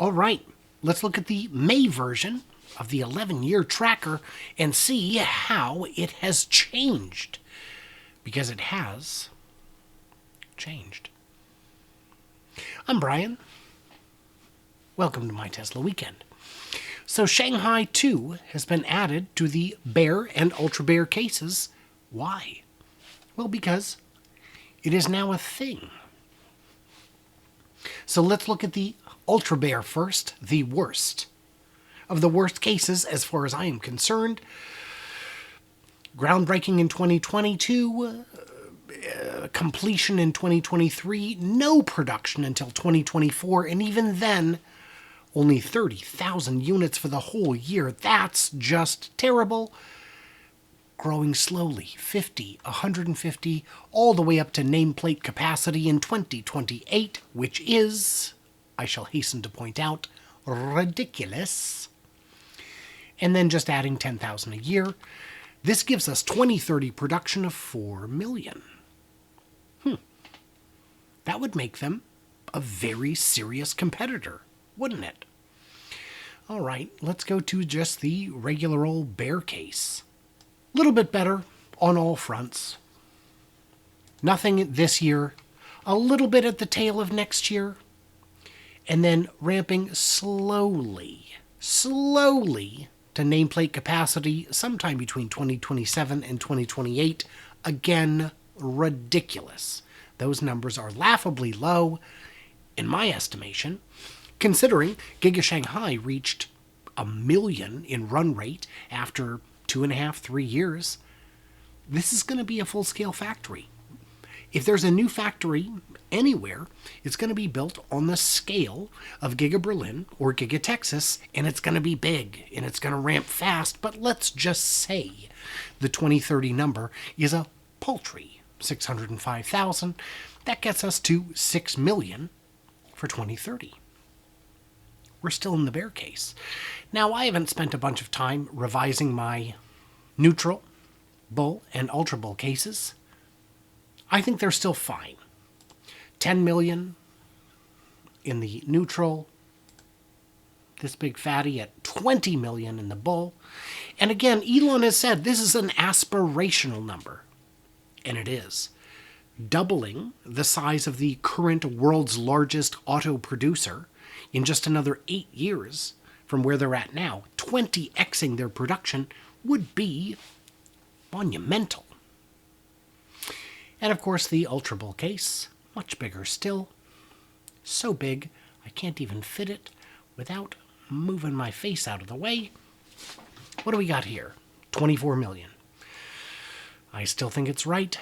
All right, let's look at the May version of the 11-year tracker and see how it has changed. Because it has changed. I'm Brian. Welcome to my Tesla Weekend. So Shanghai 2 has been added to the bear and ultra bear cases. Why? Well, because it is now a thing. So let's look at the ultra bear first, the worst. Of the worst cases, as far as I am concerned, groundbreaking in 2022, completion in 2023, no production until 2024, and even then, only 30,000 units for the whole year. That's just terrible. Growing slowly, 50, 150, all the way up to nameplate capacity in 2028, which is, I shall hasten to point out, ridiculous. And then just adding 10,000 a year. This gives us 2030 production of 4 million. That would make them a very serious competitor, wouldn't it? All right, let's go to just the regular old bear case. A little bit better on all fronts. Nothing this year, a little bit at the tail of next year, and then ramping slowly to nameplate capacity sometime between 2027 and 2028. Again, ridiculous. Those numbers are laughably low, in my estimation, considering Giga Shanghai reached 1 million in run rate after 2.5, 3 years. This is going to be a full-scale factory. If there's a new factory anywhere, it's going to be built on the scale of Giga Berlin or Giga Texas, and it's going to be big, and it's going to ramp fast. But let's just say the 2030 number is a paltry 605,000. That gets us to 6 million for 2030. We're still in the bear case. Now, I haven't spent a bunch of time revising my neutral, bull, and ultra bull cases. I think they're still fine. 10 million in the neutral, this big fatty at 20 million in the bull. And again, Elon has said this is an aspirational number. And it is. Doubling the size of the current world's largest auto producer in just another 8 years from where they're at now, 20xing their production, would be monumental. And of course, the Ultra Bull case, much bigger still. So big, I can't even fit it without moving my face out of the way. What do we got here? 24 million. I still think it's right.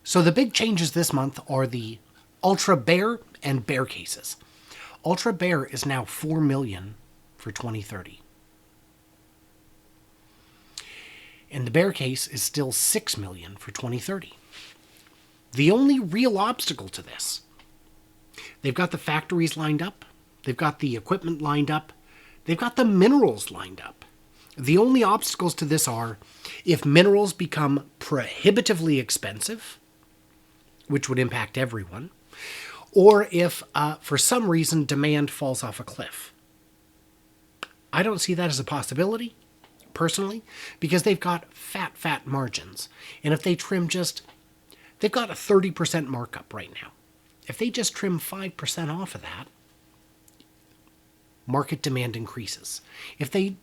So the big changes this month are the Ultra Bear and Bear cases. Ultra Bear is now 4 million for 2030. And the Bear case is still 6 million for 2030. The only real obstacle to this, they've got the factories lined up, they've got the equipment lined up, they've got the minerals lined up. The only obstacles to this are if minerals become prohibitively expensive, which would impact everyone, or if, for some reason, demand falls off a cliff. I don't see that as a possibility, personally, because they've got fat margins. And if they trim they've got a 30% markup right now. If they just trim 5% off of that, market demand increases. If they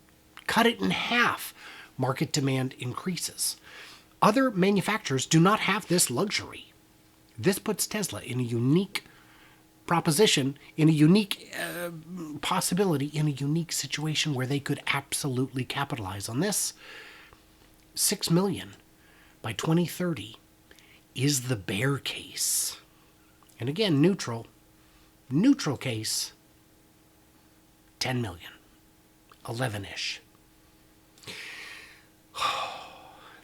cut it in half, market demand increases. Other manufacturers do not have this luxury. This puts Tesla in a unique proposition, in a unique possibility, in a unique situation where they could absolutely capitalize on this. 6 million by 2030 is the bear case. And again, neutral case, 10 million, 11-ish.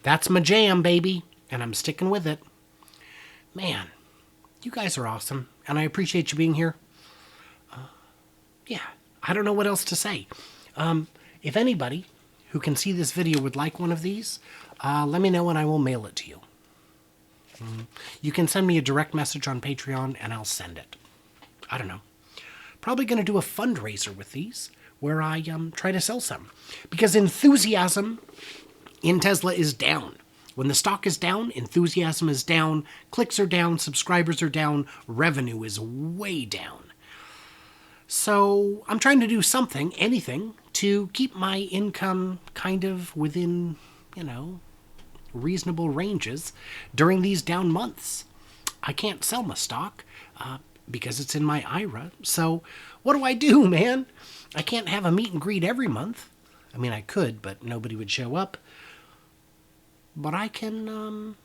That's my jam, baby, and I'm sticking with it. Man, you guys are awesome, and I appreciate you being here. Yeah, I don't know what else to say. If anybody who can see this video would like one of these, let me know and I will mail it to you. You can send me a direct message on Patreon and I'll send it. I don't know. Probably going to do a fundraiser with these where I try to sell some. Because enthusiasm in Tesla is down. When the stock is down, enthusiasm is down, clicks are down, subscribers are down, revenue is way down. So I'm trying to do something, anything, to keep my income kind of within, reasonable ranges during these down months. I can't sell my stock because it's in my IRA. So what do, man? I can't have a meet and greet every month. I mean, I could, but nobody would show up. But I can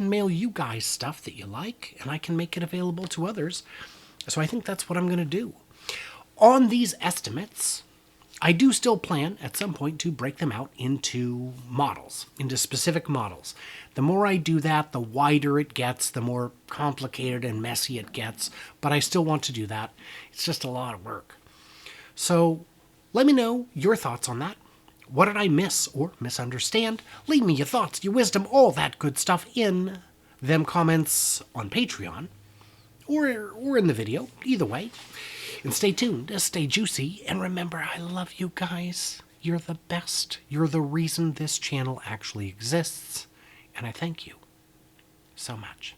mail you guys stuff that you like, and I can make it available to others. So I think that's what I'm going to do. On these estimates, I do still plan at some point to break them out into models, into specific models. The more I do that, the wider it gets, the more complicated and messy it gets. But I still want to do that. It's just a lot of work. So let me know your thoughts on that. What did I miss or misunderstand? Leave me your thoughts, your wisdom, all that good stuff in them comments on Patreon or in the video, either way. And stay tuned, stay juicy, and remember, I love you guys. You're the best. You're the reason this channel actually exists, and I thank you so much.